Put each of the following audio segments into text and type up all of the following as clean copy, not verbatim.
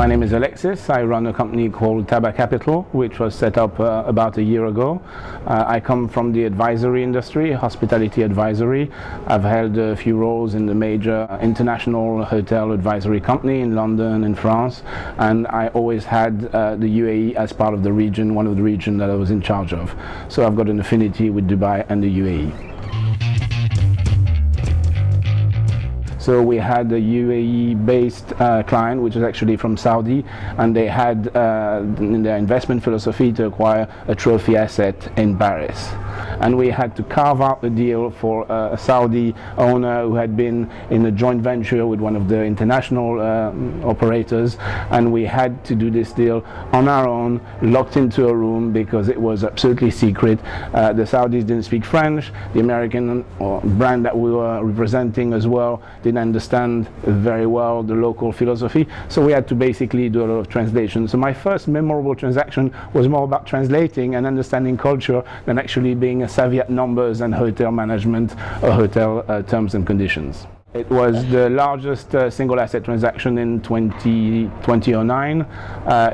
My name is Alexis. I run a company called Tabah Capital, which was set up about a year ago. I come from the advisory industry, hospitality advisory. I've held a few roles in the major international hotel advisory company in London and France, and I always had the UAE as part of the region, one of the regions that I was in charge of. So I've got an affinity with Dubai and the UAE. So we had a UAE-based client, which is actually from Saudi, and they had in their investment philosophy to acquire a trophy asset in Paris. And we had to carve out a deal for a Saudi owner who had been in a joint venture with one of the international operators, and we had to do this deal on our own, locked into a room, because it was absolutely secret. The Saudis didn't speak French. The American brand that we were representing as well didn't understand very well the local philosophy, so we had to basically do a lot of translation. So my first memorable transaction was more about translating and understanding culture than actually being savvy at numbers and hotel management or hotel terms and conditions. It was the largest single asset transaction in 2009.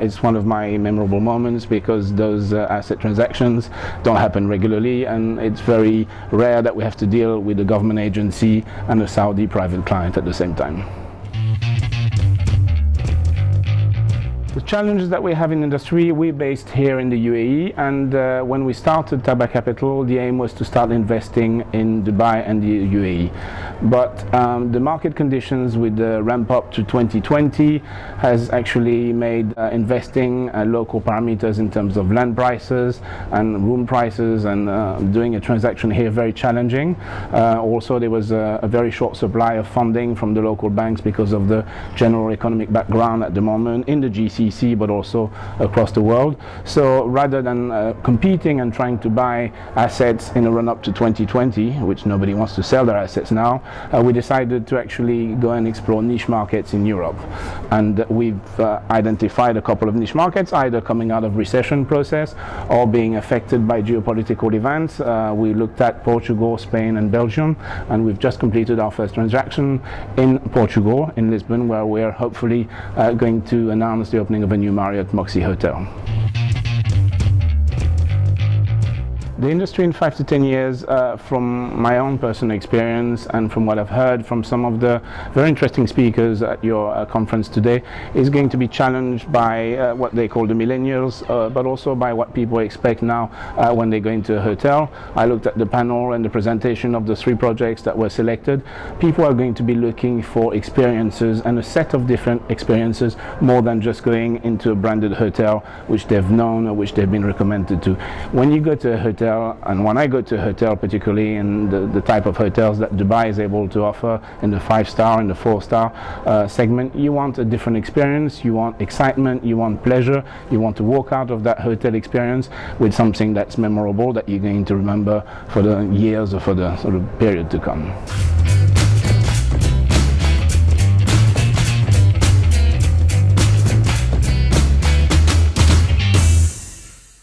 It's one of my memorable moments because those asset transactions don't happen regularly, and it's very rare that we have to deal with a government agency and a Saudi private client at the same time. The challenges that we have in industry, we're based here in the UAE, and when we started Tabah Capital, the aim was to start investing in Dubai and the UAE. But the market conditions with the ramp up to 2020 has actually made investing local parameters in terms of land prices and room prices and doing a transaction here very challenging. Also, there was a very short supply of funding from the local banks because of the general economic background at the moment in the GCC, but also across the world. So rather than competing and trying to buy assets in a run-up to 2020, which nobody wants to sell their assets now, we decided to actually go and explore niche markets in Europe. And we've identified a couple of niche markets, either coming out of recession process or being affected by geopolitical events. We looked at Portugal, Spain and Belgium, and we've just completed our first transaction in Portugal, in Lisbon, where we're hopefully going to announce the opening of a new Marriott Moxie hotel. The industry in 5 to 10 years, from my own personal experience and from what I've heard from some of the very interesting speakers at your conference today, is going to be challenged by what they call the millennials, but also by what people expect now when they go into a hotel. I looked at the panel and the presentation of the 3 projects that were selected. People are going to be looking for experiences and a set of different experiences more than just going into a branded hotel which they've known or which they've been recommended to. When you go to a hotel, and when I go to a hotel, particularly in the type of hotels that Dubai is able to offer in the 5-star and the 4-star segment, you want a different experience, you want excitement, you want pleasure, you want to walk out of that hotel experience with something that's memorable that you're going to remember for the years or for the sort of period to come.